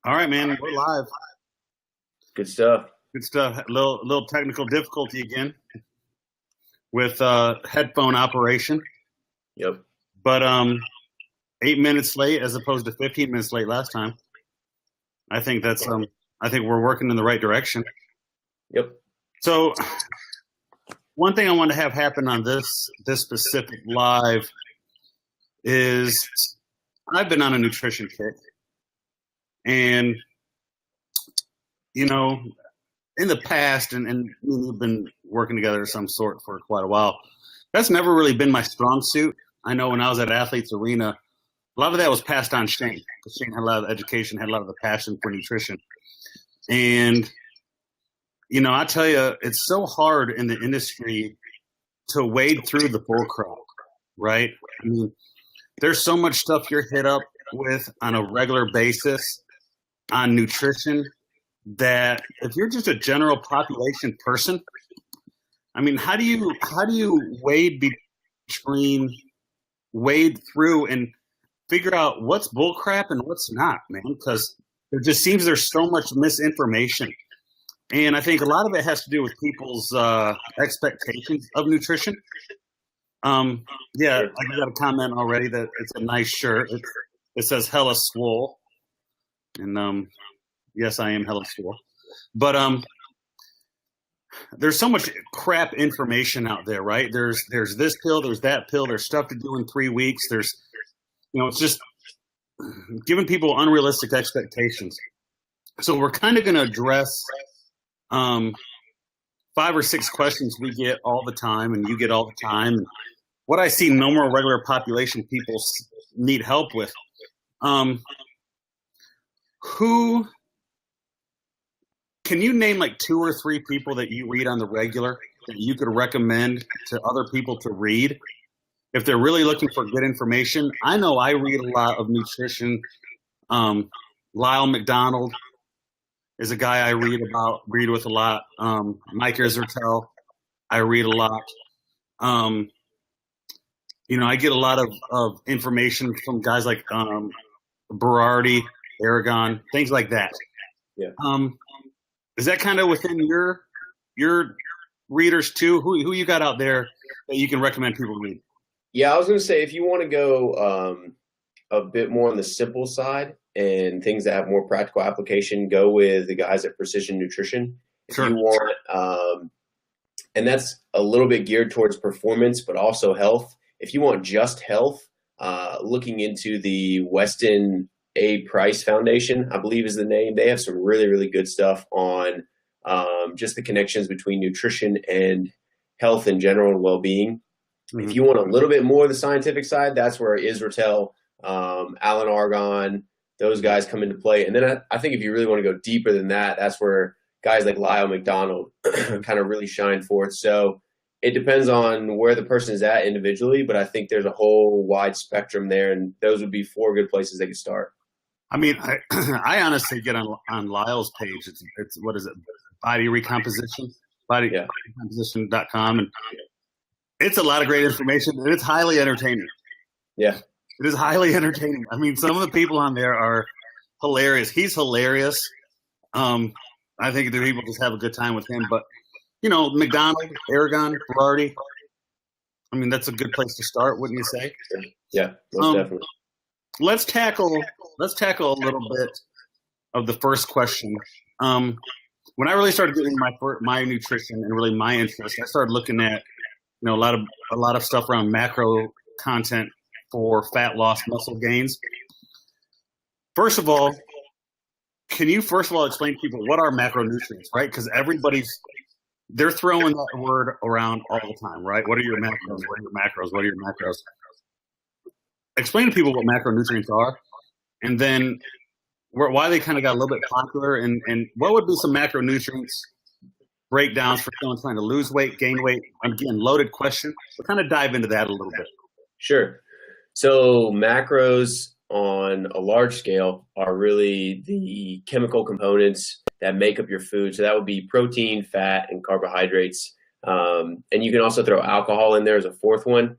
All right, man. We're live. Good stuff. Good stuff. Little technical difficulty again with headphone operation. Yep. But 8 minutes late as opposed to 15 minutes late last time. I think that's I think we're working in the right direction. Yep. So one thing I want to have happen on this specific live is I've been on a nutrition kick. And, you know, in the past, and we've been working together of some sort for quite a while, that's never really been my strong suit. I know when I was at Athletes Arena, a lot of that was passed on Shane, because Shane had a lot of education, had a lot of the passion for nutrition. And, you know, I tell you, it's so hard in the industry to wade through the bull crap, right? I mean, there's so much stuff you're hit up with on a regular basis on nutrition that if you're just a general population person, I mean, how do you wade through and figure out what's bullcrap and what's not, man? Because it just seems there's so much misinformation, and I think a lot of it has to do with people's expectations of nutrition. Yeah, I got a comment already that it's a nice shirt. It says "Hella Swole." And yes, I am hella swole. But there's so much crap information out there, right? There's this pill, there's that pill, there's stuff to do in 3 weeks. There's, you know, it's just giving people unrealistic expectations. So we're kind of going to address 5 or 6 questions we get all the time, and you get all the time. What I see no more regular population people need help with. Who can you name like 2 or 3 people that you read on the regular that you could recommend to other people to read if they're really looking for good information? I know I read a lot of nutrition. Lyle McDonald is a guy I read with a lot. Mike Israetel, I read a lot. You know, I get a lot of information from guys like Berardi, Aragon, things like that. Yeah. Is that kind of within your readers too? Who you got out there that you can recommend people read? Yeah, I was going to say if you want to go a bit more on the simple side and things that have more practical application, go with the guys at Precision Nutrition. Sure. If you want, and that's a little bit geared towards performance, but also health. If you want just health, looking into the Weston A. Price Foundation, I believe is the name. They have some really, really good stuff on just the connections between nutrition and health in general and well-being. Mm-hmm. If you want a little bit more of the scientific side, that's where Israetel, Alan Argon, those guys come into play. And then I think if you really want to go deeper than that, that's where guys like Lyle McDonald kind of really shine forth. So it depends on where the person is at individually, but I think there's a whole wide spectrum there, and those would be 4 good places they could start. I mean, I honestly get on Lyle's page. It's what is it? Body Recomposition, bodyrecomposition.com, and it's a lot of great information, and it's highly entertaining. Yeah, it is highly entertaining. I mean, some of the people on there are hilarious. He's hilarious. I think the people just have a good time with him. But you know, McDonald, Aragon, Berardi. I mean, that's a good place to start, wouldn't you say? Yeah, most definitely. Let's tackle a little bit of the first question. When I really started getting my nutrition and really my interest, I started looking at, you know, a lot of stuff around macro content for fat loss, muscle gains. First of all, can you explain to people what are macronutrients, right? Because they're throwing that word around all the time, right? What are your macros? What are your macros? What are your macros? Explain to people what macronutrients are, and then why they kind of got a little bit popular, and what would be some macronutrients breakdowns for someone trying to lose weight, gain weight? Again, loaded question. So kind of dive into that a little bit. Sure. So macros on a large scale are really the chemical components that make up your food. So that would be protein, fat, and carbohydrates. And you can also throw alcohol in there as a 4th one.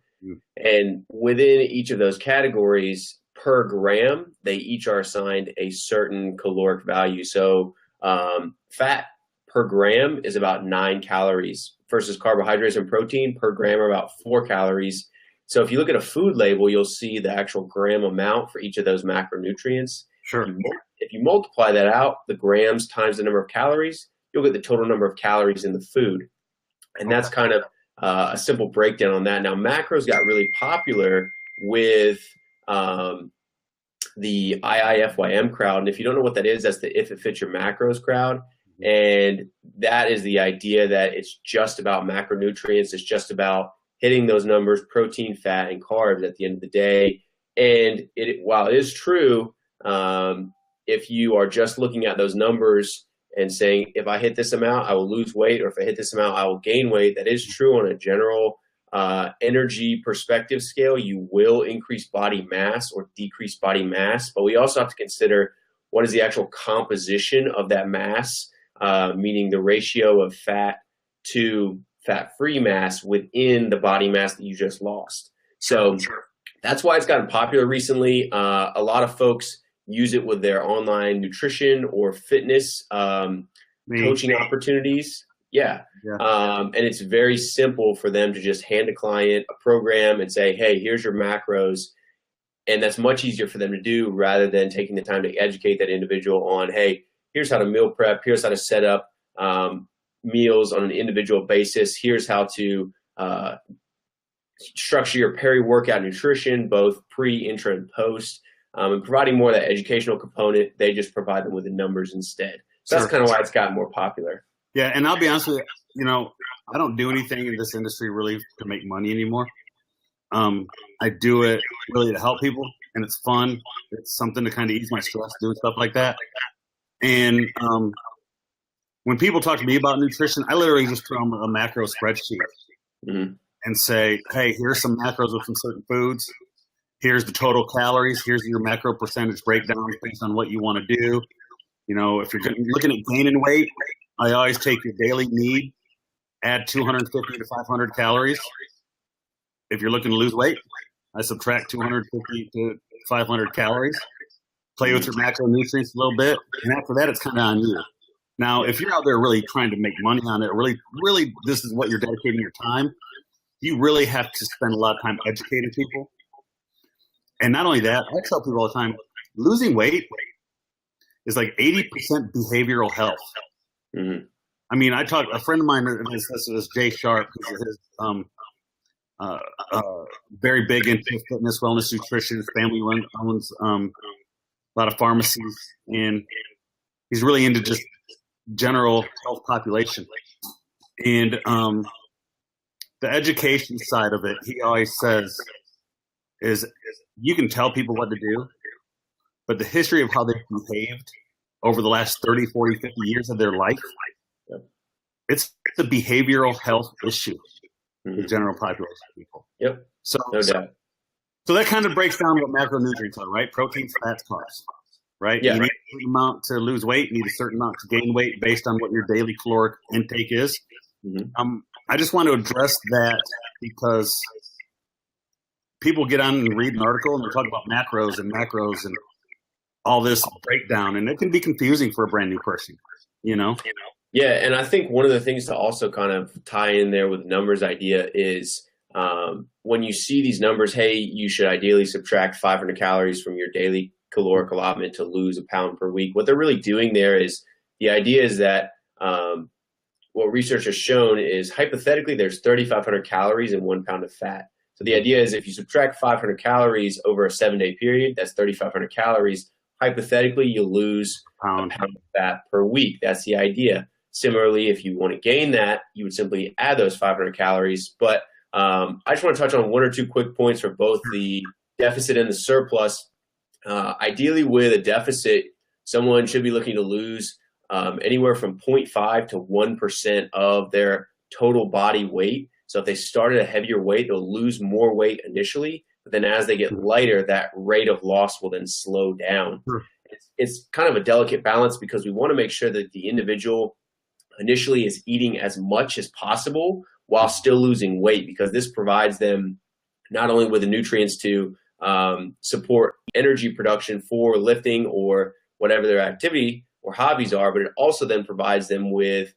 And within each of those categories, per gram, they each are assigned a certain caloric value. So fat per gram is about 9 calories versus carbohydrates and protein per gram are about 4 calories. So if you look at a food label, you'll see the actual gram amount for each of those macronutrients. Sure. If you multiply that out, the grams times the number of calories, you'll get the total number of calories in the food. And that's kind of a simple breakdown on that. Now, macros got really popular with the IIFYM crowd. And if you don't know what that is, that's the If It Fits Your Macros crowd. And that is the idea that it's just about macronutrients. It's just about hitting those numbers, protein, fat, and carbs at the end of the day. And while it is true, if you are just looking at those numbers and saying, if I hit this amount, I will lose weight, or if I hit this amount, I will gain weight, that is true on a general energy perspective scale. You will increase body mass or decrease body mass, but we also have to consider what is the actual composition of that mass, meaning the ratio of fat to fat-free mass within the body mass that you just lost. So that's why it's gotten popular recently. A lot of folks use it with their online nutrition or fitness coaching opportunities. Yeah. And it's very simple for them to just hand a client a program and say, hey, here's your macros. And that's much easier for them to do rather than taking the time to educate that individual on, hey, here's how to meal prep. Here's how to set up meals on an individual basis. Here's how to structure your peri-workout nutrition, both pre, intra, and post. And providing more of that educational component, they just provide them with the numbers instead. So that's kind of why it's gotten more popular. Yeah, and I'll be honest with you, I don't do anything in this industry really to make money anymore. I do it really to help people, and it's fun. It's something to kind of ease my stress, doing stuff like that. And when people talk to me about nutrition, I literally just put on a macro spreadsheet and say, hey, here's some macros with some certain foods. Here's the total calories. Here's your macro percentage breakdown based on what you want to do. If you're looking at gaining weight, I always take your daily need, add 250 to 500 calories. If you're looking to lose weight, I subtract 250 to 500 calories. Play with your macronutrients a little bit, and after that, it's kind of on you. Now, if you're out there really trying to make money on it, really, this is what you're dedicating your time, you really have to spend a lot of time educating people. And not only that, I tell people all the time, losing weight is like 80% behavioral health. Mm-hmm. I mean, a friend of mine, this is Jay Sharp, who's very big into fitness, wellness, nutrition. His family owns a lot of pharmacies, and he's really into just general health population. And the education side of it, he always says, is you can tell people what to do, but the history of how they've behaved over the last 30, 40, 50 years of their life, it's a behavioral health issue for general population people. Yep. So, no doubt. So that kind of breaks down what macronutrients are, right? Proteins, fats, carbs, right? Yeah. You need a certain amount to lose weight, you need a certain amount to gain weight based on what your daily caloric intake is. Mm-hmm. I just want to address that because people get on and read an article and they talk about macros and all this breakdown, and it can be confusing for a brand new person, Yeah, and I think one of the things to also kind of tie in there with numbers idea is when you see these numbers, hey, you should ideally subtract 500 calories from your daily caloric allotment to lose a pound per week. What they're really doing there is the idea is that what research has shown is hypothetically there's 3,500 calories in 1 pound of fat. So the idea is if you subtract 500 calories over a 7-day period, that's 3,500 calories. Hypothetically, you'll lose a pound of fat per week. That's the idea. Similarly, if you want to gain that, you would simply add those 500 calories. But I just want to touch on 1 or 2 quick points for both the deficit and the surplus. Ideally, with a deficit, someone should be looking to lose anywhere from 0.5 to 1% of their total body weight. So if they start at a heavier weight, they'll lose more weight initially. But then as they get lighter, that rate of loss will then slow down. It's kind of a delicate balance because we want to make sure that the individual initially is eating as much as possible while still losing weight, because this provides them not only with the nutrients to support energy production for lifting or whatever their activity or hobbies are, but it also then provides them with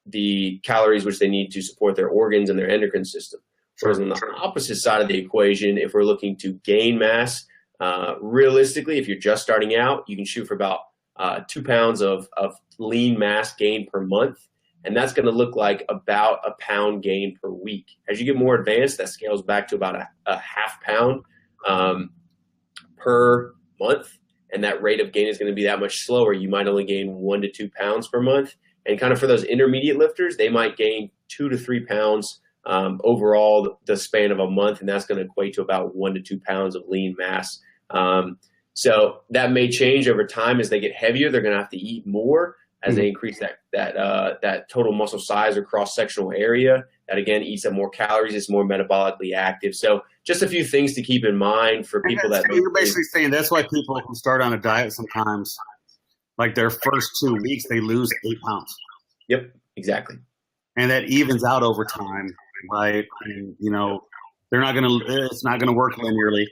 the calories which they need to support their organs and their endocrine system. Whereas on the opposite side of the equation, if we're looking to gain mass, realistically, if you're just starting out, you can shoot for about 2 pounds of lean mass gain per month. And that's going to look like about a pound gain per week. As you get more advanced, that scales back to about a half pound per month. And that rate of gain is going to be that much slower. You might only gain 1 to 2 pounds per month. And kind of for those intermediate lifters, they might gain 2 to 3 pounds overall the span of a month. And that's going to equate to about 1 to 2 pounds of lean mass. So that may change over time as they get heavier. They're going to have to eat more as they increase that total muscle size or cross-sectional area. That, again, eats up more calories. It's more metabolically active. So just a few things to keep in mind for people that – You're basically saying that's why people who start on a diet sometimes, like their first 2 weeks, they lose 8 pounds. Yep, exactly. And that evens out over time, right? And, you know, it's not going to work linearly.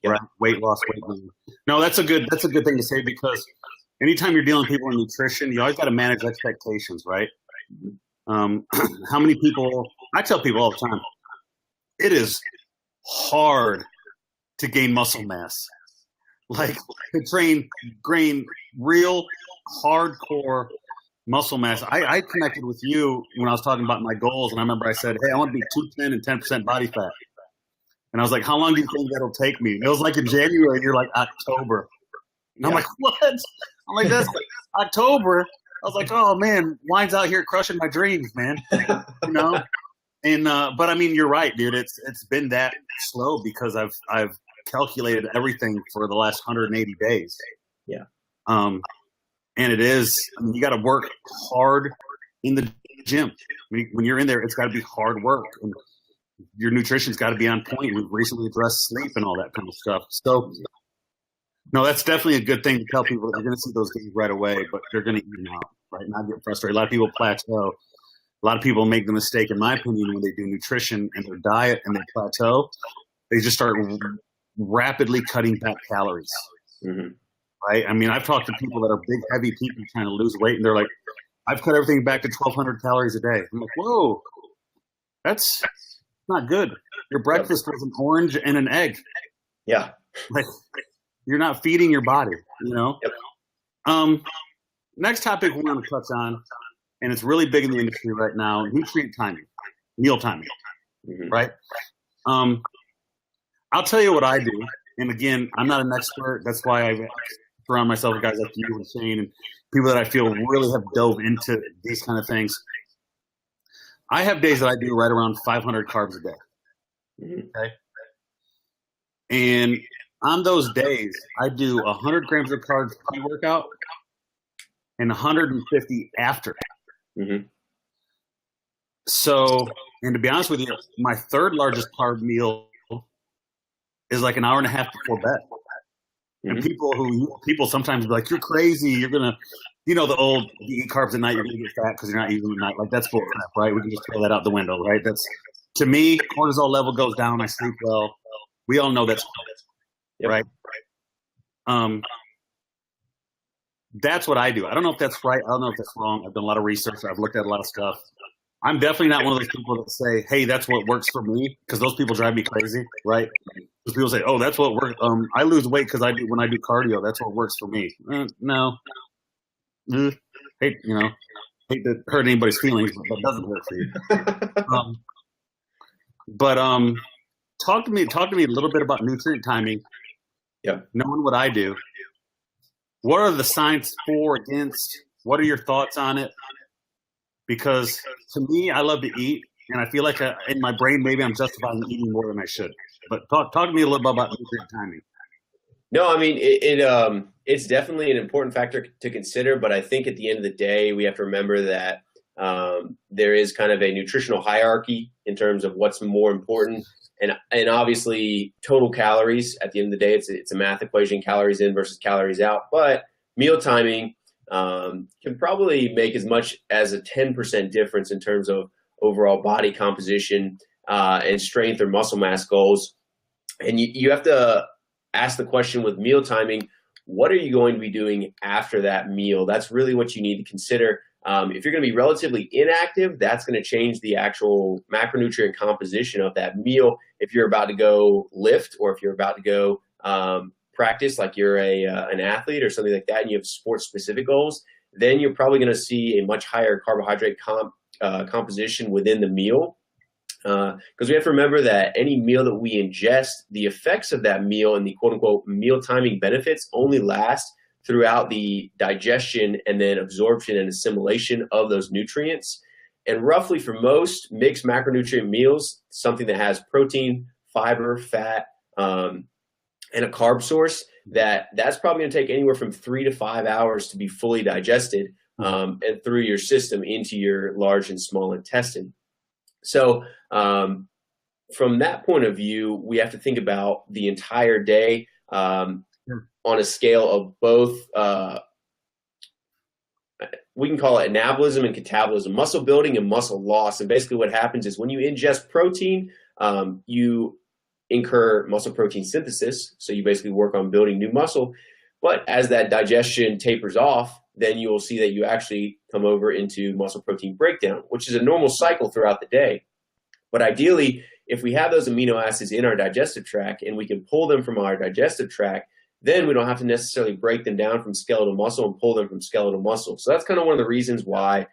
Right? Weight loss, weight gain. No, that's a good thing to say, because anytime you're dealing with people in nutrition, you always got to manage expectations, right? How many people, I tell people all the time, it is hard to gain muscle mass. Like to gain real hardcore muscle mass. I connected with you when I was talking about my goals, and I remember I said, hey, I want to be 210 and 10% body fat. And I was like, how long do you think that'll take me? And it was like in January, and you're like, October. And I'm like, what? I'm like, that's October. I was like, oh, man, wine's out here crushing my dreams, man. You know? And but, I mean, you're right, dude. It's been that slow because I've calculated everything for the last 180 days. Yeah. And it is, I mean, you got to work hard in the gym. When you're in there, it's got to be hard work. And your nutrition's got to be on point. We've recently addressed sleep and all that kind of stuff. So, no, that's definitely a good thing to tell people. They're going to see those gains right away, but they're going to eat them out, right? Not get frustrated. A lot of people plateau. A lot of people make the mistake, in my opinion, when they do nutrition and their diet and they plateau, they just start rapidly cutting back calories, right? I mean, I've talked to people that are big, heavy people trying to lose weight, and they're like, I've cut everything back to 1,200 calories a day. I'm like, whoa, that's not good. Your breakfast was an orange and an egg. Yeah. Like, you're not feeding your body, you know? Yep. Next topic we want to touch on, and it's really big in the industry right now, nutrient timing, meal timing, right? I'll tell you what I do. And again, I'm not an expert. That's why I surround myself with guys like you and Shane and people that I feel really have dove into these kind of things. I have days that I do right around 500 carbs a day. Okay. And on those days, I do 100 grams of carbs pre-workout and 150 after. So, and to be honest with you, my third largest carb meal is like an hour and a half before bed. And people sometimes be like, you're crazy. You're going to, you know, the old, you eat carbs at night, you're going to get fat because you're not eating at night. Like, that's bull crap, right? We can just throw that out the window, right? That's, to me, cortisol level goes down. I sleep well. We all know that's right. That's what I do. I don't know if that's right. I don't know if that's wrong. I've done a lot of research. I've looked at a lot of stuff. I'm definitely not one of those people that say, hey, that's what works for me, because those people drive me crazy, right? Because people say, oh, that's what works. I lose weight because when I do cardio, that's what works for me. No. Hate to hurt anybody's feelings, but that doesn't work for you. But talk to me a little bit about nutrient timing. Yeah. Knowing what I do. What are the science for, against? What are your thoughts on it? Because to me, I love to eat, and I feel like in my brain, maybe I'm justifying eating more than I should. But talk to me a little bit about nutrient timing. No, I mean, it's definitely an important factor to consider, but I think at the end of the day, we have to remember that there is kind of a nutritional hierarchy in terms of what's more important. And obviously, total calories, at the end of the day, it's a math equation, calories in versus calories out. But meal timing can probably make as much as a 10% difference in terms of overall body composition and strength or muscle mass goals. And you have to ask the question with meal timing, what are you going to be doing after that meal? That's really what you need to consider. If you're going to be relatively inactive, that's going to change the actual macronutrient composition of that meal. If you're about to go lift, or if you're about to go practice, like you're an athlete or something like that, and you have sports-specific goals, then you're probably going to see a much higher carbohydrate composition within the meal. Because we have to remember that any meal that we ingest, the effects of that meal and the quote-unquote meal timing benefits only last throughout the digestion and then absorption and assimilation of those nutrients. And roughly for most mixed macronutrient meals, something that has protein, fiber, fat, and a carb source, that's probably going to take anywhere from 3 to 5 hours to be fully digested and through your system into your large and small intestine. So from that point of view, we have to think about the entire day on a scale of both, we can call it anabolism and catabolism, muscle building and muscle loss. And basically what happens is when you ingest protein, you incur muscle protein synthesis. So you basically work on building new muscle. But as that digestion tapers off, then you will see that you actually come over into muscle protein breakdown, which is a normal cycle throughout the day. But ideally, if we have those amino acids in our digestive tract and we can pull them from our digestive tract, then we don't have to necessarily break them down from skeletal muscle and pull them from skeletal muscle. So that's kind of one of the reasons why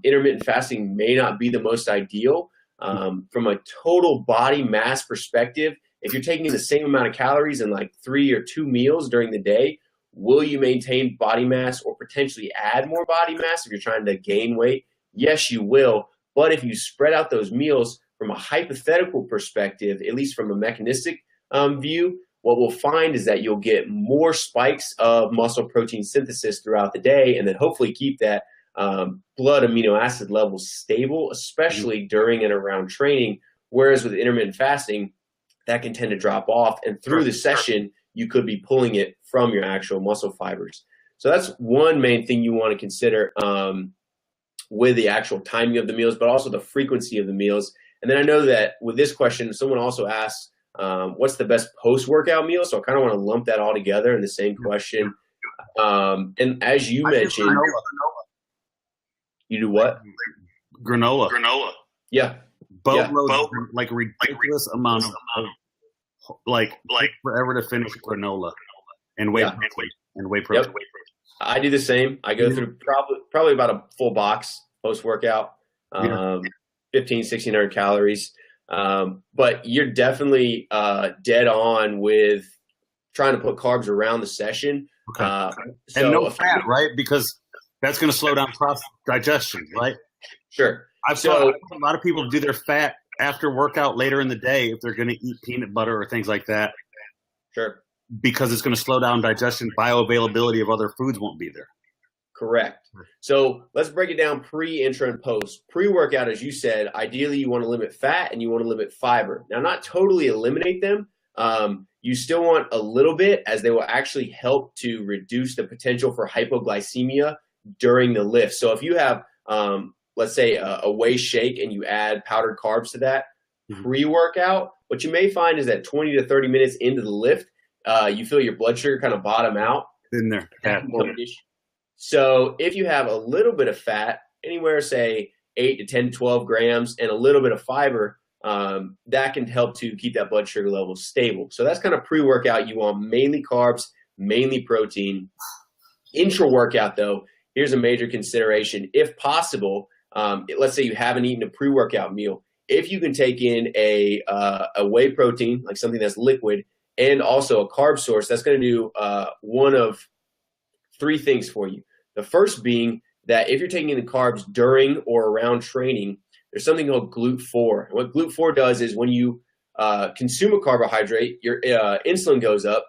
intermittent fasting may not be the most ideal. From a total body mass perspective, if you're taking the same amount of calories in like 3 or 2 meals during the day, will you maintain body mass or potentially add more body mass if you're trying to gain weight? Yes, you will. But if you spread out those meals from a hypothetical perspective, at least from a mechanistic view, what we'll find is that you'll get more spikes of muscle protein synthesis throughout the day, and then hopefully keep that blood amino acid levels stable, especially during and around training. Whereas with intermittent fasting, that can tend to drop off, and through the session, you could be pulling it from your actual muscle fibers. So that's one main thing you want to consider with the actual timing of the meals, but also the frequency of the meals. And then I know that with this question, someone also asked, what's the best post-workout meal? So I kind of want to lump that all together in the same question. And as you mentioned, you do what? Granola. Yeah. Boatloads, like ridiculous amounts of like forever to finish granola and whey protein. Yep. I do the same. I go through probably about a full box post-workout, 1,600 calories. But you're definitely dead on with trying to put carbs around the session. Okay. And no fat, right? Because that's going to slow down digestion, right? Sure. I've saw a lot of people do their fat after workout later in the day if they're going to eat peanut butter or things like that. Sure. Because it's going to slow down digestion, bioavailability of other foods won't be there. Correct. So let's break it down pre, intra, and post. Pre-workout, as you said, ideally you want to limit fat and you want to limit fiber. Now, not totally eliminate them. You still want a little bit, as they will actually help to reduce the potential for hypoglycemia during the lift. So if you have, let's say, a whey shake and you add powdered carbs to that pre-workout, what you may find is that 20 to 30 minutes into the lift, you feel your blood sugar kind of bottom out. In there. So if you have a little bit of fat, anywhere, say 8 to 10 to 12 grams, and a little bit of fiber, that can help to keep that blood sugar level stable. So that's kind of pre-workout. You want mainly carbs, mainly protein. Intra-workout, though, here's a major consideration. If possible, let's say you haven't eaten a pre-workout meal. If you can take in a whey protein, like something that's liquid, and also a carb source, that's going to do one of 3 things for you. The first being that if you're taking in the carbs during or around training, there's something called GLUT4. And what GLUT4 does is when you consume a carbohydrate, your insulin goes up,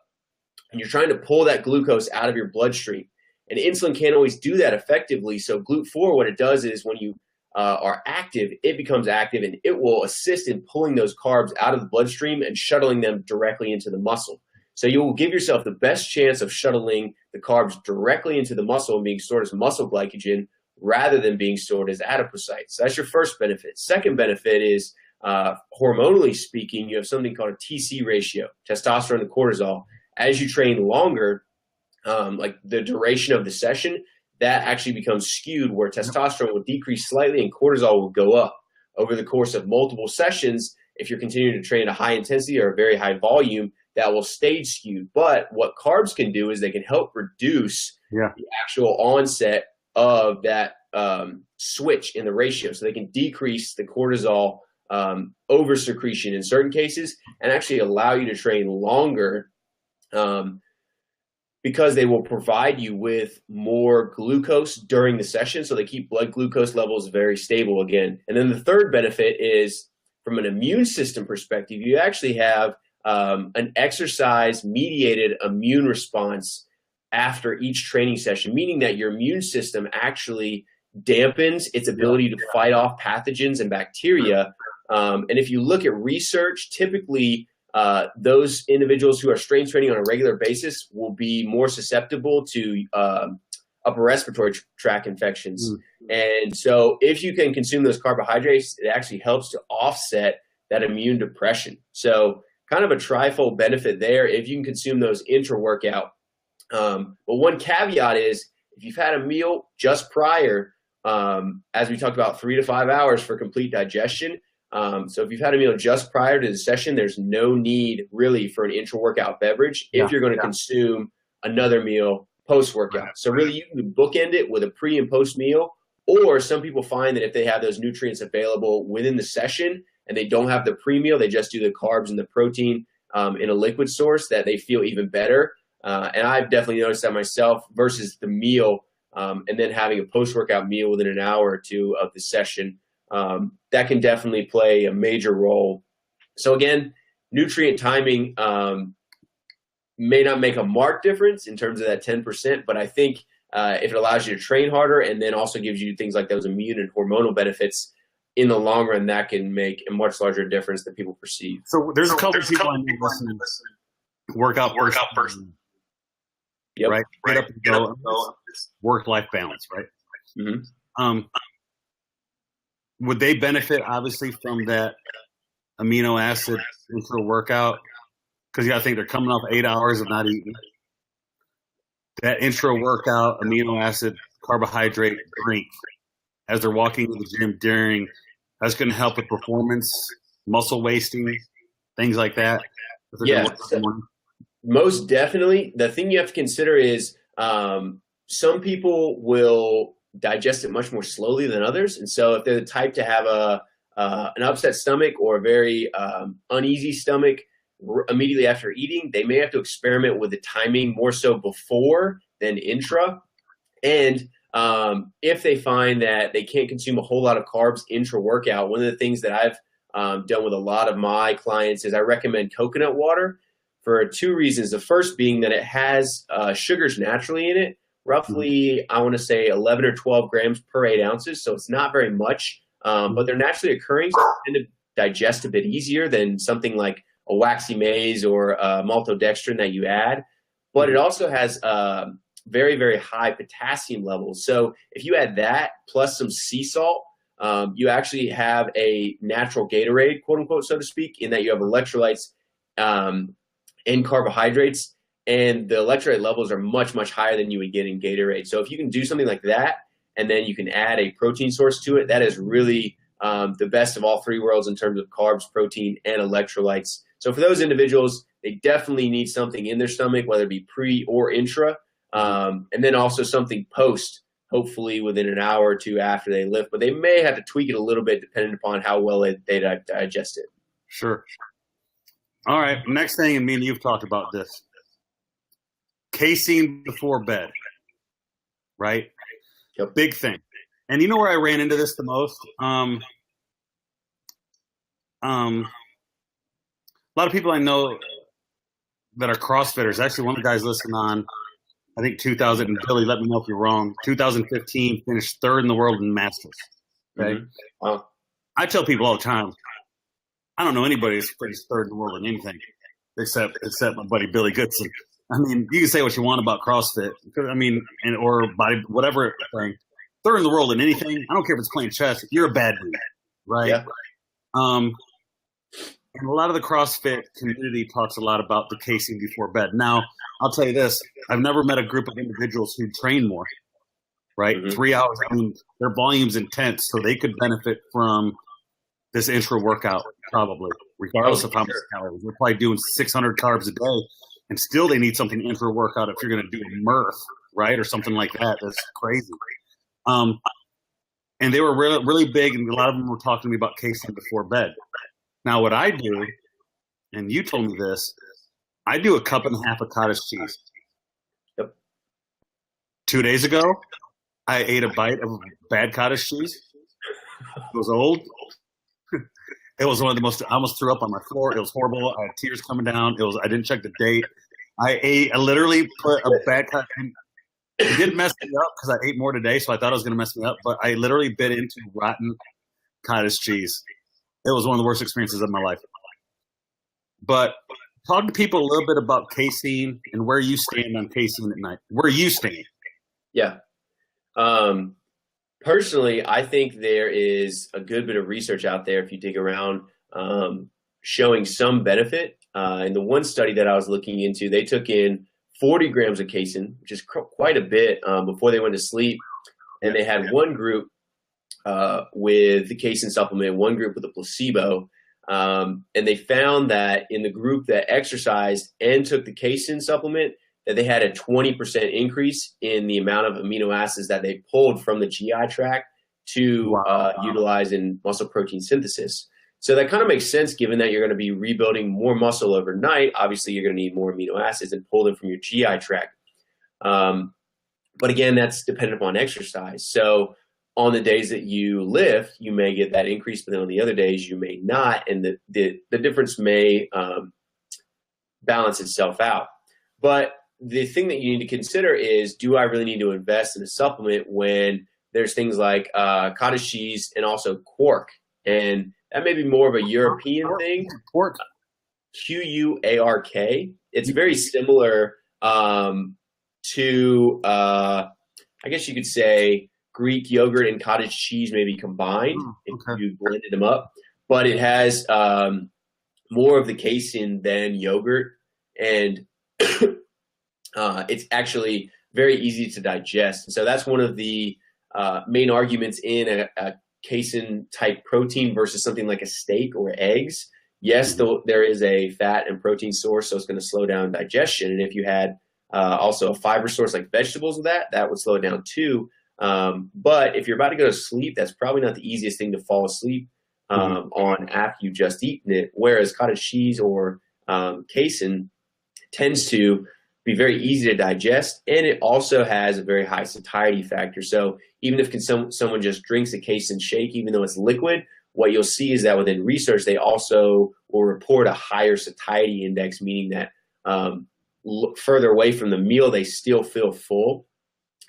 and you're trying to pull that glucose out of your bloodstream. And insulin can't always do that effectively. So GLUT4, what it does is when you are active, it becomes active, and it will assist in pulling those carbs out of the bloodstream and shuttling them directly into the muscle. So you will give yourself the best chance of shuttling the carbs directly into the muscle and being stored as muscle glycogen rather than being stored as adipocytes. So that's your first benefit. Second benefit is hormonally speaking, you have something called a TC ratio, testosterone to cortisol. As you train longer, like the duration of the session, that actually becomes skewed where testosterone will decrease slightly and cortisol will go up over the course of multiple sessions. If you're continuing to train at a high intensity or a very high volume, that will stage skewed. But what carbs can do is they can help reduce the actual onset of that switch in the ratio. So they can decrease the cortisol over secretion in certain cases and actually allow you to train longer because they will provide you with more glucose during the session. So they keep blood glucose levels very stable again. And then the third benefit is from an immune system perspective, you actually have an exercise-mediated immune response after each training session, meaning that your immune system actually dampens its ability to fight off pathogens and bacteria. And if you look at research, typically those individuals who are strength training on a regular basis will be more susceptible to upper respiratory tract infections. And so if you can consume those carbohydrates, it actually helps to offset that immune depression. So kind of a trifold benefit there if you can consume those intra-workout. But one caveat is if you've had a meal just prior, as we talked about, 3 to 5 hours for complete digestion. So if you've had a meal just prior to the session, there's no need really for an intra-workout beverage if you're going to consume another meal post-workout. So really you can bookend it with a pre and post meal, or some people find that if they have those nutrients available within the session and they don't have the pre-meal, they just do the carbs and the protein in a liquid source, that they feel even better. And I've definitely noticed that myself versus the meal and then having a post-workout meal within an hour or two of the session. That can definitely play a major role. So again, nutrient timing may not make a marked difference in terms of that 10%, but I think if it allows you to train harder and then also gives you things like those immune and hormonal benefits in the long run, that can make a much larger difference than people perceive. So there's a couple of people I know listening. Workout first. Yep. Right. Get up and go. Work-life balance, right? Mm-hmm. Would they benefit obviously from that amino acid intra-workout? Because you got to think they're coming off 8 hours of not eating. That intra-workout amino acid carbohydrate drink as they're walking to the gym during, that's going to help with performance, muscle wasting, things like that. Yeah, most definitely. The thing you have to consider is some people will digest it much more slowly than others. And so if they're the type to have an upset stomach or a very uneasy stomach immediately after eating, they may have to experiment with the timing more so before than intra. And if they find that they can't consume a whole lot of carbs intra-workout, one of the things that I've done with a lot of my clients is I recommend coconut water for 2 reasons. The first being that it has sugars naturally in it, roughly, I want to say 11 or 12 grams per 8 ounces. So it's not very much, but they're naturally occurring, so they tend to digest a bit easier than something like a waxy maize or maltodextrin that you add. But it also has very, very high potassium levels. So if you add that plus some sea salt, you actually have a natural Gatorade, quote unquote, so to speak, in that you have electrolytes and carbohydrates, and the electrolyte levels are much, much higher than you would get in Gatorade. So if you can do something like that, and then you can add a protein source to it, that is really the best of all 3 worlds in terms of carbs, protein, and electrolytes. So for those individuals, they definitely need something in their stomach, whether it be pre or intra, and then also something post, hopefully within an hour or 2 after they lift. But they may have to tweak it a little bit depending upon how well they digest it. Sure. All right. Next thing, and me and you've talked about this. Casein before bed. Right? Yep. Big thing. And you know where I ran into this the most? A lot of people I know that are CrossFitters. Actually, one of the guys listening on, I think 2000, and Billy, let me know if you're wrong, 2015 finished 3rd in the world in Masters. Okay? Mm-hmm. Wow. I tell people all the time, I don't know anybody that's finished 3rd in the world in anything except my buddy Billy Goodson. I mean, you can say what you want about CrossFit, I mean, or body, whatever thing. 3rd in the world in anything, I don't care if it's playing chess, you're a bad dude, right? Yeah. And a lot of the CrossFit community talks a lot about the casein before bed. Now, I'll tell you this: I've never met a group of individuals who train more. Right, 3 hours. I mean, their volume's intense, so they could benefit from this intra workout probably, regardless of how much calories. They're probably doing 600 carbs a day, and still they need something intra workout if you're going to do a Murph, right, or something like that. That's crazy. And they were really, really big, and a lot of them were talking to me about casein before bed. Now, what I do, and you told me this, I do a cup and a half of cottage cheese. Yep. 2 days ago, I ate a bite of bad cottage cheese. It was old. It was one of the most. I almost threw up on my floor. It was horrible. I had tears coming down. I didn't check the date. I literally put a bad cottage. It didn't mess me up because I ate more today, so I thought it was going to mess me up. But I literally bit into rotten cottage cheese. It was one of the worst experiences of my life. But talk to people a little bit about casein and where you stand on casein at night. Where you stand? Yeah. Personally, I think there is a good bit of research out there if you dig around showing some benefit. In the one study that I was looking into, they took in 40 grams of casein, which is quite a bit, before they went to sleep. And they had one group with the casein supplement, one group with a placebo. And they found that in the group that exercised and took the casein supplement, that they had a 20% increase in the amount of amino acids that they pulled from the GI tract to utilize in muscle protein synthesis. So that kind of makes sense given that you're going to be rebuilding more muscle overnight. Obviously, you're going to need more amino acids and pull them from your GI tract. But again, that's dependent upon exercise. So on the days that you lift, you may get that increase, but then on the other days you may not. And the difference may balance itself out. But the thing that you need to consider is, do I really need to invest in a supplement when there's things like cottage cheese and also quark? And that may be more of a European thing. Quark. Quark. It's very similar to, I guess you could say, Greek yogurt and cottage cheese maybe combined if you blended them up. But it has more of the casein than yogurt. And it's actually very easy to digest. And so that's one of the main arguments in a casein type protein versus something like a steak or eggs. Yes, there is a fat and protein source, so it's going to slow down digestion. And if you had also a fiber source like vegetables with that would slow it down too. But if you're about to go to sleep, that's probably not the easiest thing to fall asleep on after you've just eaten it. Whereas cottage cheese or casein tends to be very easy to digest, and it also has a very high satiety factor. So even if someone just drinks a casein shake, even though it's liquid, what you'll see is that within research, they also will report a higher satiety index, meaning that further away from the meal, they still feel full.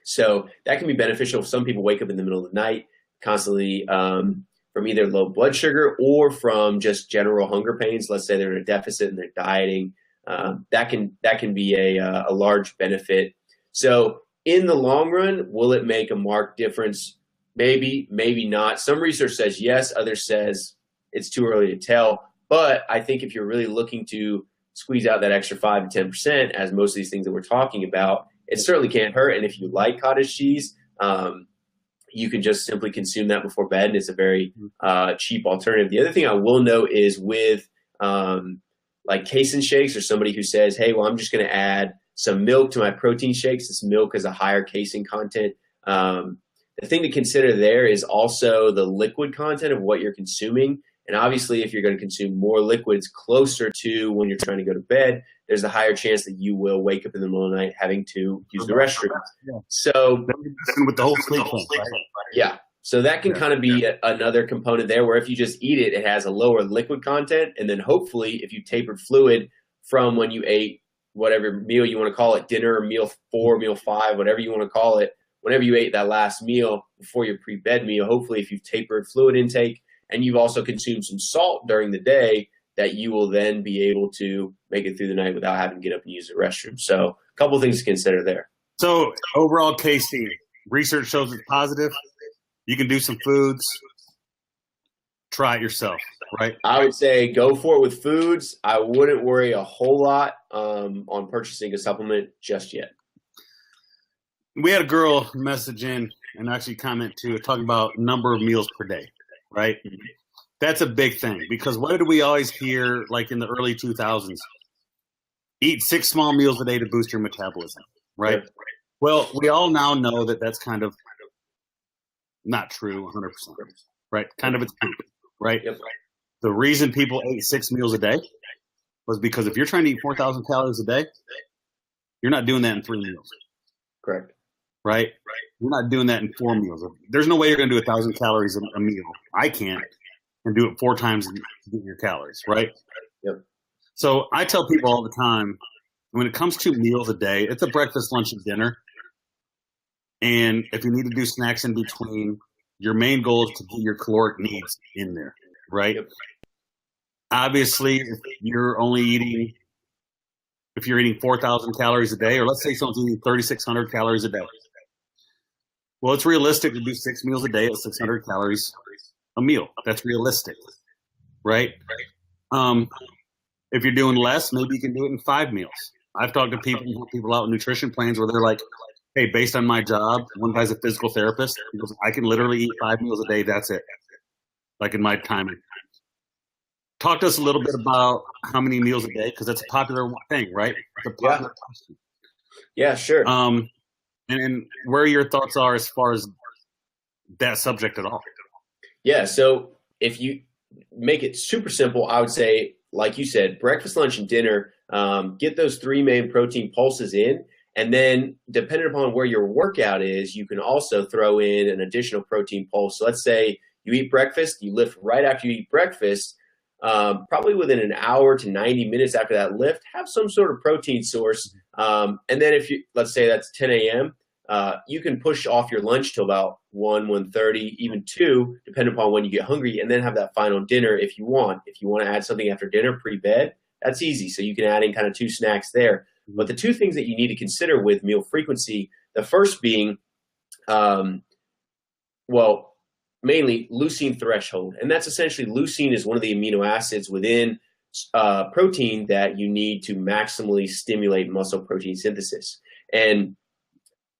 So that can be beneficial if some people wake up in the middle of the night constantly from either low blood sugar or from just general hunger pains. Let's say they're in a deficit and they're dieting. That can be a large benefit. So in the long run, will it make a marked difference? Maybe, maybe not. Some research says yes, others says it's too early to tell. But I think if you're really looking to squeeze out that extra 5 to 10%, as most of these things that we're talking about, it certainly can't hurt. And if you like cottage cheese, you can just simply consume that before bed, and it's a very cheap alternative. The other thing I will note is with like casein shakes, or somebody who says, hey, well, I'm just going to add some milk to my protein shakes. This milk has a higher casein content. The thing to consider there is also the liquid content of what you're consuming. And obviously, if you're going to consume more liquids closer to when you're trying to go to bed, there's a higher chance that you will wake up in the middle of the night having to use the restroom. Yeah. So with the whole sleep thing, right? Yeah. So that can kind of be another component there, where if you just eat it, it has a lower liquid content. And then hopefully if you tapered fluid from when you ate whatever meal you want to call it, dinner, meal 4, meal 5, whatever you want to call it, whenever you ate that last meal before your pre-bed meal, hopefully if you've tapered fluid intake and you've also consumed some salt during the day, that you will then be able to make it through the night without having to get up and use the restroom. So a couple of things to consider there. So overall casein, research shows it's positive. You can do some foods. try it yourself, right? I would say go for it with foods. I wouldn't worry a whole lot on purchasing a supplement just yet. We had a girl message in and actually comment too, talking about number of meals per day, right? That's a big thing because what did we always hear like in the early 2000s? Eat 6 small meals a day to boost your metabolism, right? Sure. Well, we all now know that that's kind of not true 100%, right? Kind of it's poop, right? Yep. The reason people ate 6 meals a day was because if you're trying to eat 4,000 calories a day, you're not doing that in 3 meals. Correct. Right? You're not doing that in 4 meals. There's no way you're going to do 1,000 calories a meal. I can't, and do it 4 times to get your calories, right? Yep. So I tell people all the time, when it comes to meals a day, it's a breakfast, lunch, and dinner. And if you need to do snacks in between, your main goal is to get your caloric needs in there, right? Yep. Obviously, if you're eating 4,000 calories a day, or let's say someone's eating 3,600 calories a day. Well, it's realistic to do 6 meals a day at 600 calories a meal. That's realistic, right? If you're doing less, maybe you can do it in 5 meals. I've talked to people out with nutrition plans where they're like, hey, based on my job, one guy's a physical therapist. He goes, I can literally eat 5 meals a day. That's it. Like in my timing. Talk to us a little bit about how many meals a day, because that's a popular thing, right? It's a popular question. Yeah, sure. And where your thoughts are as far as that subject at all. Yeah, so if you make it super simple, I would say, like you said, breakfast, lunch, and dinner, get those 3 main protein pulses in. And then depending upon where your workout is, you can also throw in an additional protein pulse. So let's say you eat breakfast, you lift right after you eat breakfast, probably within an hour to 90 minutes after that lift, have some sort of protein source. And then if you, let's say that's 10 a.m., you can push off your lunch till about 1:30, even 2, depending upon when you get hungry, and then have that final dinner if you want. If you want to add something after dinner, pre-bed, that's easy. So you can add in kind of 2 snacks there. But the 2 things that you need to consider with meal frequency, the first being, mainly leucine threshold. And that's essentially leucine is one of the amino acids within protein that you need to maximally stimulate muscle protein synthesis. And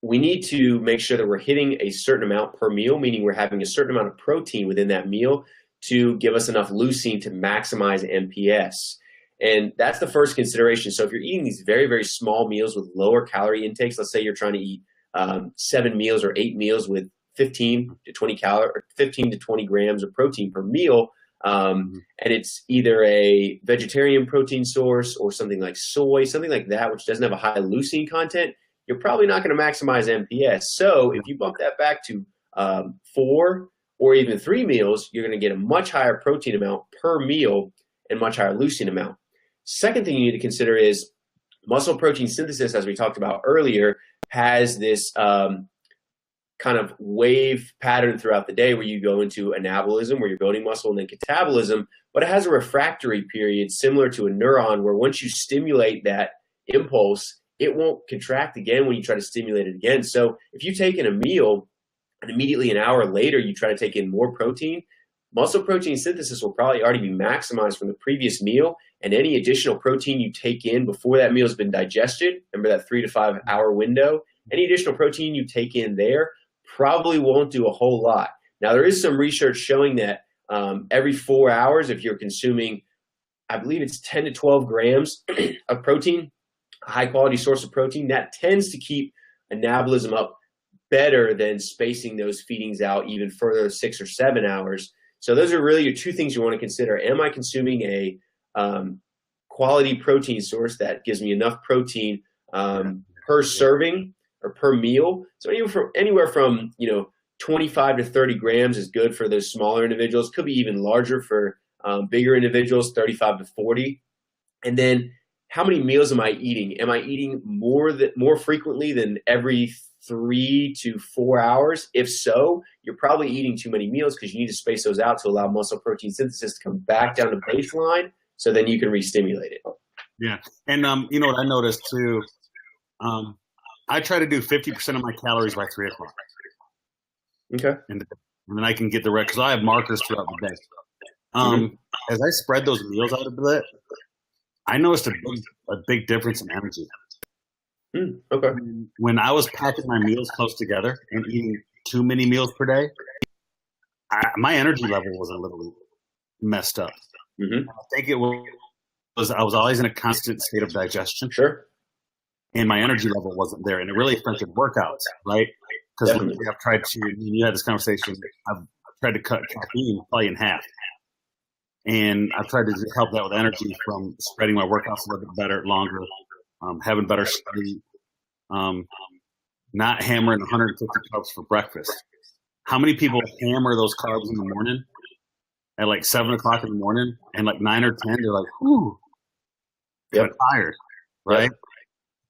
we need to make sure that we're hitting a certain amount per meal, meaning we're having a certain amount of protein within that meal to give us enough leucine to maximize MPS. And that's the first consideration. So if you're eating these very, very small meals with lower calorie intakes, let's say you're trying to eat 7 meals or 8 meals with 15 to 20 grams of protein per meal, and it's either a vegetarian protein source or something like soy, something like that, which doesn't have a high leucine content, you're probably not going to maximize MPS. So if you bump that back to 4 or even 3 meals, you're going to get a much higher protein amount per meal and much higher leucine amount. Second thing you need to consider is muscle protein synthesis, as we talked about earlier, has this kind of wave pattern throughout the day where you go into anabolism, where you're building muscle, and then catabolism, but it has a refractory period similar to a neuron where once you stimulate that impulse, it won't contract again when you try to stimulate it again. So if you take in a meal and immediately an hour later you try to take in more protein, muscle protein synthesis will probably already be maximized from the previous meal, and any additional protein you take in before that meal has been digested, remember that 3 to 5 hour window, any additional protein you take in there probably won't do a whole lot. Now, there is some research showing that every 4 hours, if you're consuming, I believe it's 10 to 12 grams of protein, a high quality source of protein, that tends to keep anabolism up better than spacing those feedings out even further, 6 or 7 hours. So those are really your 2 things you want to consider. Am I consuming a quality protein source that gives me enough protein per serving or per meal? So anywhere from 25 to 30 grams is good for those smaller individuals. Could be even larger for bigger individuals, 35 to 40. And then how many meals am I eating? Am I eating more frequently than every 3 to 4 hours? If so, you're probably eating too many meals because you need to space those out to allow muscle protein synthesis to come back down to baseline so then you can re-stimulate it. Yeah. And you know what I noticed too? I try to do 50% of my calories by 3 o'clock. Okay. And then I can get the rest because I have markers throughout the day. Mhm. As I spread those meals out a bit, I noticed a big difference in energy. Okay. When I was packing my meals close together and eating too many meals per day, my energy level was a little messed up. Hmm. I think it was I was always in a constant state of digestion, Sure. and my energy level wasn't there, and it really affected workouts, right? Because Definitely. I've tried to. You had this conversation. I've tried to cut caffeine probably in half, and I've tried to help that with energy from spreading my workouts a little bit better, longer, having better sleep, um, not hammering 150 carbs for breakfast. How many people hammer those carbs in the morning at like 7 o'clock in the morning, and like 9 or 10, they're like, "Whew, kind Yep. of tired," right?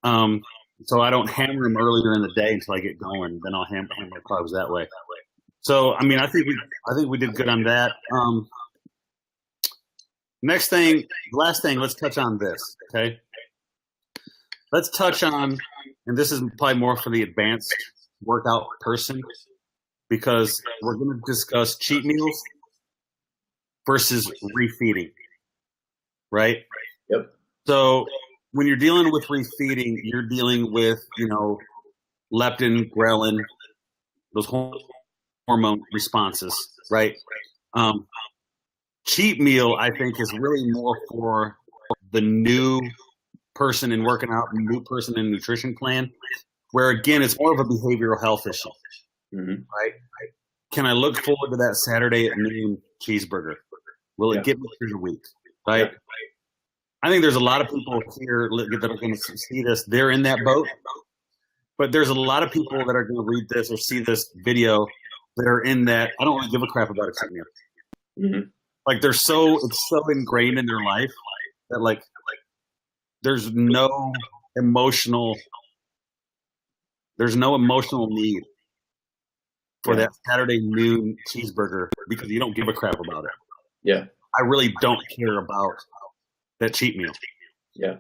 Yep. So I don't hammer them earlier in the day until I get going. Then I'll hammer carbs that way. So I mean, I think we did good on that. Next thing, last thing, let's touch on this. Okay, let's touch on, and this is probably more for the advanced workout person, because we're going to discuss cheat meals versus refeeding, right? Yep. So when you're dealing with refeeding, you're dealing with, leptin, ghrelin, those hormone responses, right? Cheat meal, I think, is really more for the new person in working out, new person in nutrition plan, where again, it's more of a behavioral health issue, right? Can I look forward to that Saturday at noon cheeseburger? Will it get me through the week, right? Yeah. I think there's a lot of people here that are going to see this. They're in that boat, but there's a lot of people that are going to read this or see this video that are in that. I don't really give a crap about a cheat meal. Mm-hmm. Like it's so ingrained in their life that like there's no emotional need for that Saturday noon cheeseburger because you don't give a crap about it. Yeah. I really don't care about that cheat meal. Yeah.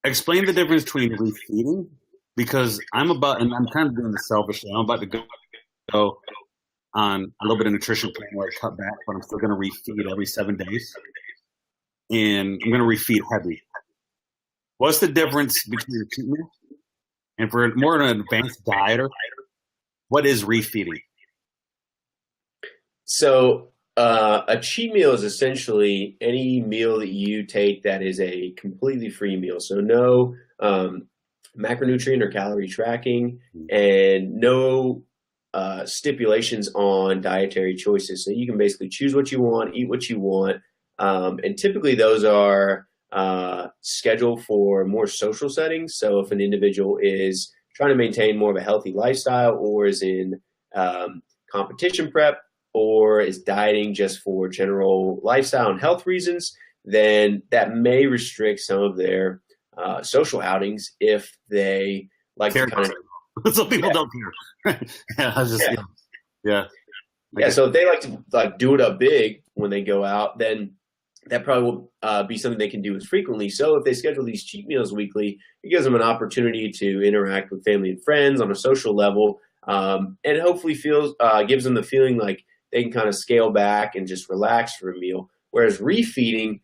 Explain the difference between refeeding, because and I'm kind of doing this selfishly. I'm about to go on a little bit of nutrition plan where I cut back, but I'm still going to refeed every 7 days, and I'm going to refeed heavy. What's the difference between a cheat meal and for more an advanced dieter? What is refeeding? So a cheat meal is essentially any meal that you take that is a completely free meal. So no macronutrient or calorie tracking, and no stipulations on dietary choices. So you can basically choose what you want, eat what you want. And typically those are scheduled for more social settings. So if an individual is trying to maintain more of a healthy lifestyle, or is in competition prep, or is dieting just for general lifestyle and health reasons, then that may restrict some of their social outings if they like to kind of. Some people don't care. So if they like to do it up big when they go out, then that probably will be something they can do as frequently. So if they schedule these cheat meals weekly, it gives them an opportunity to interact with family and friends on a social level, and hopefully gives them the feeling like they can kind of scale back and just relax for a meal. Whereas refeeding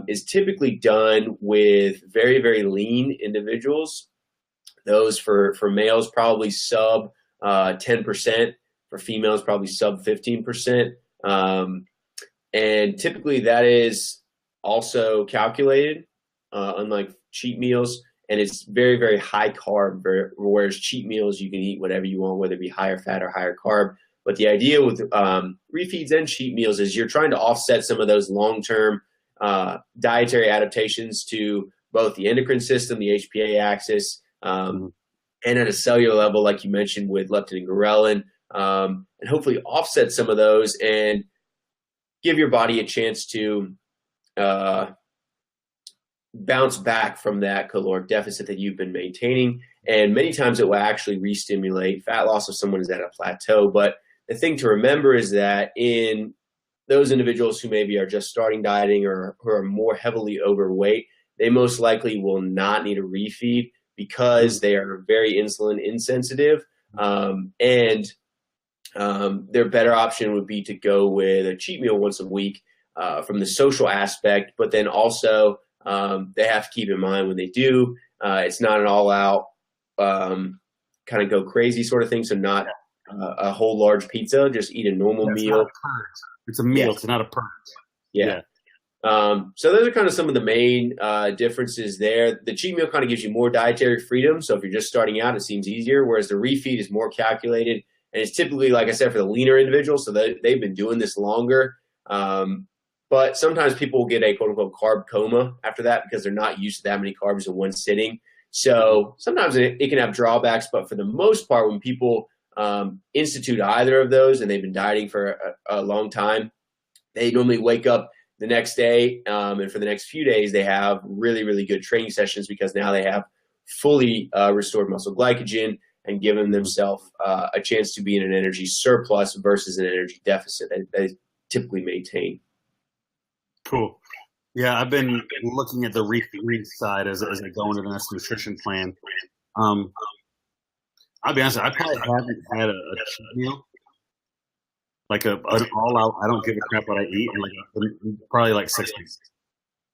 is typically done with very, very lean individuals. Those for males probably sub 10%, for females probably sub 15%. And typically that is also calculated, unlike cheat meals, and it's very, very high carb, whereas cheat meals you can eat whatever you want, whether it be higher fat or higher carb. But the idea with refeeds and cheat meals is you're trying to offset some of those long-term dietary adaptations to both the endocrine system, the HPA axis, and at a cellular level, like you mentioned, with leptin and ghrelin, and hopefully offset some of those and give your body a chance to bounce back from that caloric deficit that you've been maintaining. And many times it will actually re-stimulate fat loss if someone is at a plateau. But the thing to remember is that in those individuals who maybe are just starting dieting or who are more heavily overweight, they most likely will not need a refeed because they are very insulin insensitive. And their better option would be to go with a cheat meal once a week from the social aspect, but then also they have to keep in mind when they do, it's not an all-out kind of go crazy sort of thing. So not a whole large pizza, just eat a normal meal. It's a meal. It's not a purge. Yeah. So those are kind of some of the main differences there. The cheat meal kind of gives you more dietary freedom. So if you're just starting out, it seems easier, whereas the refeed is more calculated. And it's typically, like I said, for the leaner individuals. So they've been doing this longer. But sometimes people will get a quote-unquote carb coma after that because they're not used to that many carbs in one sitting. So sometimes it can have drawbacks. But for the most part, when people institute either of those and they've been dieting for a long time, they normally wake up the next day, and for the next few days, they have really, really good training sessions because now they have fully restored muscle glycogen and given themselves a chance to be in an energy surplus versus an energy deficit that they typically maintain. Cool. Yeah, I've been looking at the refeed side as I go into the next nutrition plan. I'll be honest, I probably haven't had a cheat meal. Like an all-out, I don't give a crap what I eat, in probably like 6 weeks,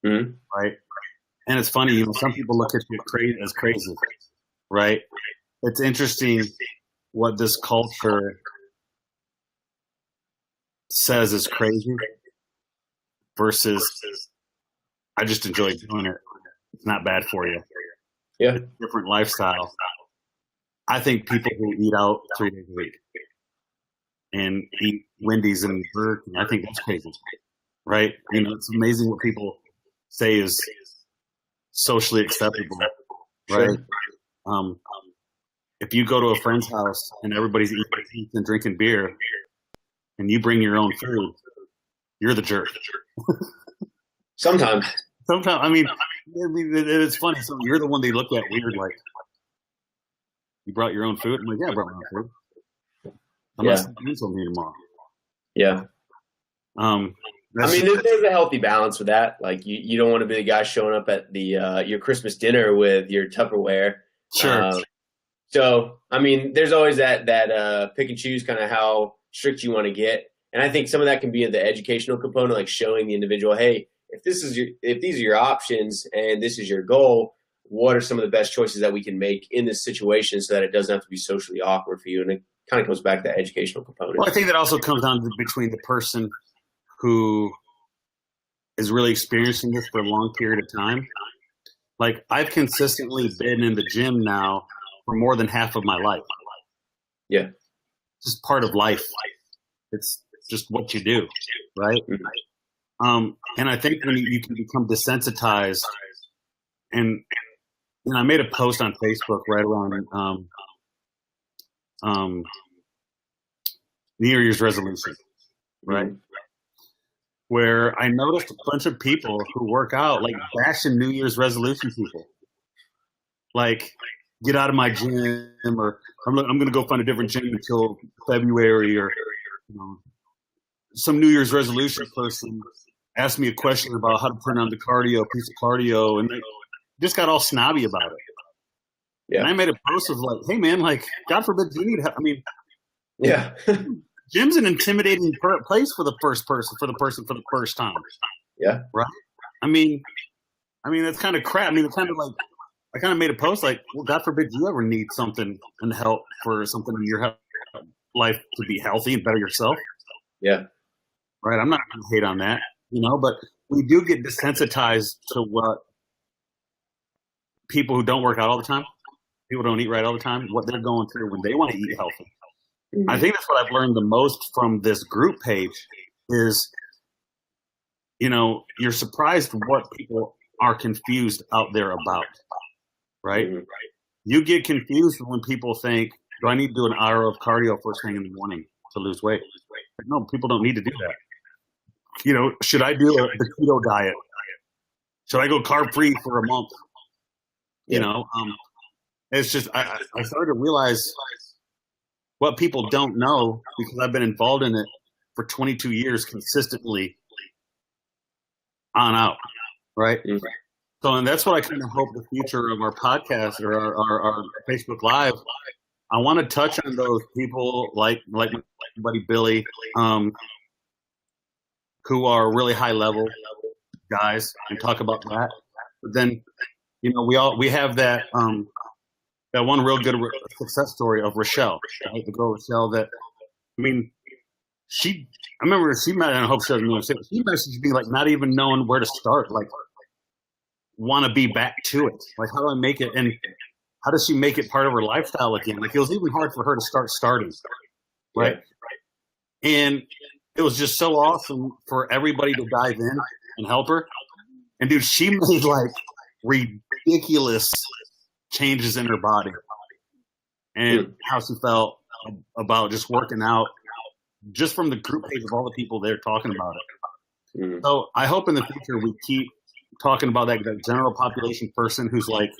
right? And it's funny, some people look at you as crazy, right? It's interesting what this culture says is crazy versus I just enjoy doing it. It's not bad for you. Yeah, it's a different lifestyle. I think people who eat out 3 days a week and eat Wendy's and Burger King, I think that's crazy, right? It's amazing what people say is socially acceptable, right? Sure. If you go to a friend's house and everybody's eating and drinking beer and you bring your own food, you're the jerk. Sometimes. I mean, it's funny. So you're the one they look at weird, like, you brought your own food? I'm like, yeah, I brought my own food. Unless I'm doing something tomorrow. Yeah. I mean, there's a healthy balance with that. Like, you don't want to be the guy showing up at the your Christmas dinner with your Tupperware. Sure. So, I mean, there's always that pick and choose kind of how strict you want to get. And I think some of that can be in the educational component, like showing the individual, hey, if these are your options and this is your goal, what are some of the best choices that we can make in this situation so that it doesn't have to be socially awkward for you? And it kind of goes back to that educational component. Well, I think that also comes down to between the person who is really experiencing this for a long period of time. Like, I've consistently been in the gym now for more than half of my life. Yeah. It's just part of life. It's just what you do, right? Mm-hmm. And I think when you can become desensitized, and I made a post on Facebook right around New Year's resolution, right? Mm-hmm. Where I noticed a bunch of people who work out, like, bashing New Year's resolution people. Like, get out of my gym, or I'm going to go find a different gym until February, or some New Year's resolution person asked me a question about how to put on the piece of cardio, and they just got all snobby about it. Yeah. And I made a post of like, hey man, like, God forbid you need help. I mean, yeah. Gym's an intimidating place for the first person, for the first time. Yeah. Right. I mean, that's kind of crap. I mean, it's kind of like, I kind of made a post like, well, God forbid you ever need something and help for something in your life to be healthy and better yourself. Yeah. Right. I'm not going to hate on that, but we do get desensitized to what people who don't work out all the time, people who don't eat right all the time, what they're going through when they want to eat healthy. Mm-hmm. I think that's what I've learned the most from this group page is, you're surprised what people are confused out there about, right? Mm-hmm. You get confused when people think, do I need to do an hour of cardio first thing in the morning to lose weight? But no, people don't need to do that. Should I do the keto diet? Should I go carb-free for a month? It's just, I started to realize what people don't know because I've been involved in it for 22 years consistently on out, right? Mm-hmm. So, and that's what I kind of hope the future of our podcast or our Facebook Live, I want to touch on those people like my buddy Billy, who are really high level guys and talk about that. But then, you know, we have that one real good success story of Rochelle, right? The girl Rochelle that, I mean, I remember she met, and I hope she doesn't know, she messaged me like not even knowing where to start, like want to be back to it. Like, how do I make it? And how does she make it part of her lifestyle again? Like, it was even hard for her to starting, right? And it was just so awesome for everybody to dive in and help her. And dude, she made like ridiculous changes in her body and how she felt about just working out, just from the group page of all the people there talking about it. So I hope in the future we keep talking about that general population person who's like,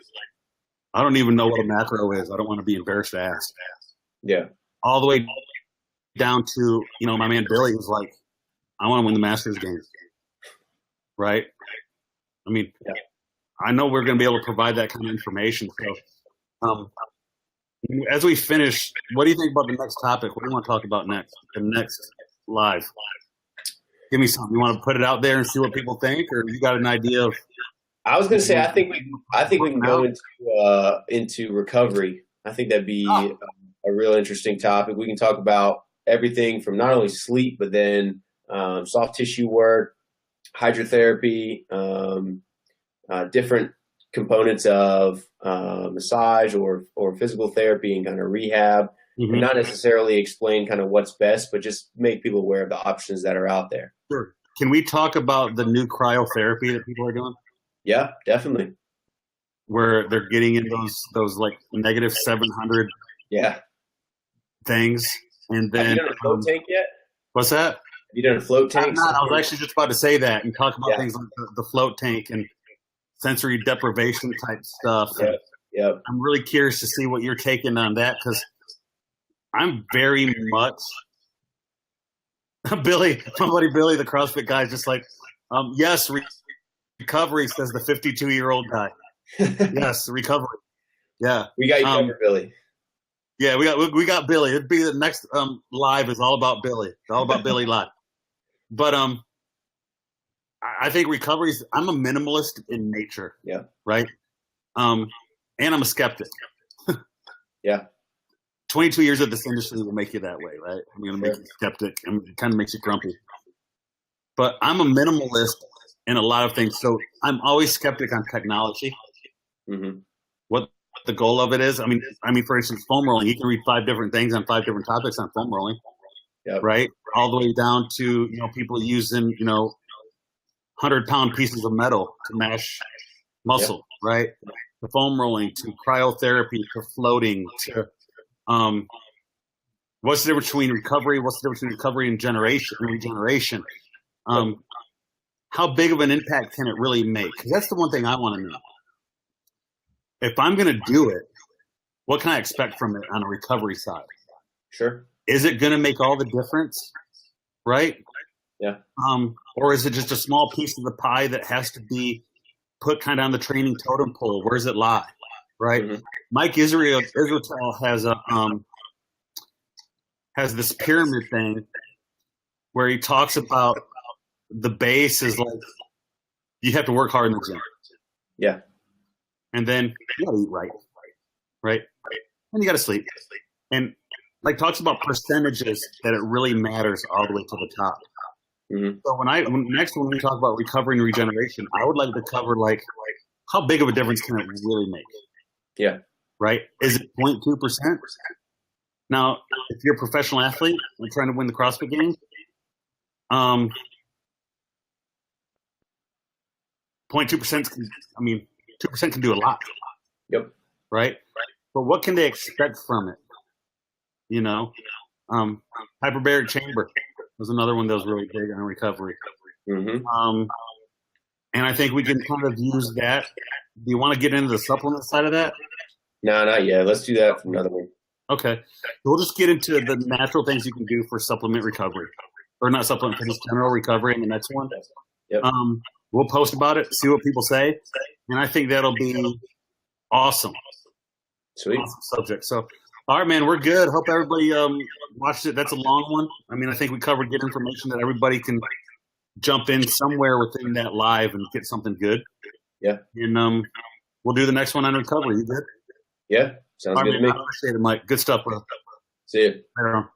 I don't even know what a macro is. I don't want to be embarrassed to ask. Yeah. All the way down to, you know, my man Billy is like, I want to win the Masters games. Right? I mean, I know we're going to be able to provide that kind of information. So as we finish, what do you think about the next topic? What do you want to talk about next? The next live? Give me something. You want to put it out there and see what people think, or you got an idea of? I was going to say, I think we can go into recovery. I think that'd be a real interesting topic. We can talk about everything from not only sleep, but then soft tissue work, hydrotherapy, different components of massage or physical therapy and kind of rehab, and not necessarily explain kind of what's best, but just make people aware of the options that are out there. Sure. Can we talk about the new cryotherapy that people are doing? Yeah, definitely. Where they're getting in those like negative 700 things. And then, have you done a float tank yet? What's that? Have you done a float tank? I was actually just about to say that and talk about things like the float tank and sensory deprivation type stuff. Yep. I'm really curious to see what you're taking on that, because I'm very much Billy, my buddy Billy, the CrossFit guy, is just like, yes, recovery, says the 52-year-old guy. Yes, recovery. Yeah, we got you covered, Billy. Yeah, we got Billy. It'd be the next live is all about Billy. It's all about Billy live. But I think recovery is. I'm a minimalist in nature. Yeah. Right. And I'm a skeptic. Yeah. 22 years of this industry will make you that way, right? I'm going to make you skeptic, and it kind of makes you grumpy. But I'm a minimalist in a lot of things, so I'm always skeptic on technology. What the goal of it is. I mean, for instance, foam rolling. You can read 5 different things on 5 different topics on foam rolling, right? All the way down to people using 100-pound pieces of metal to mash muscle, right? To foam rolling, to cryotherapy, to floating, to what's the difference between recovery? What's the difference between recovery and regeneration? How big of an impact can it really make? Because that's the one thing I want to know. If I'm going to do it, what can I expect from it on a recovery side? Sure. Is it going to make all the difference? Right? Yeah. Or is it just a small piece of the pie that has to be put kind of on the training totem pole? Where does it lie? Right? Mike Israel has this pyramid thing where he talks about the base is like you have to work hard in the gym. Yeah. And then you gotta eat right? And you gotta sleep. And like talks about percentages that it really matters all the way to the top. So when we talk about recovery and regeneration, I would like to cover like how big of a difference can it really make? Yeah. Right? Is it 0.2%? Now, if you're a professional athlete and trying to win the CrossFit Games, 0.2%, 2% can do a lot. Yep. Right? But what can they expect from it? Hyperbaric chamber was another one that was really big on recovery. And I think we can kind of use that. Do you want to get into the supplement side of that? No, not yet. Let's do that for another one. Okay. We'll just get into the natural things you can do for supplement recovery. Or not supplement, for just general recovery in the next one. Yep. We'll post about it, see what people say. And I think that'll be awesome. Sweet. Awesome subject. So, all right, man, we're good. Hope everybody watched it. That's a long one. I think we covered good information that everybody can jump in somewhere within that live and get something good. Yeah. And we'll do the next one on recovery. You good? Yeah. Sounds All right, good to man, me. I appreciate it, Mike. Good stuff, bro. See you. Later on.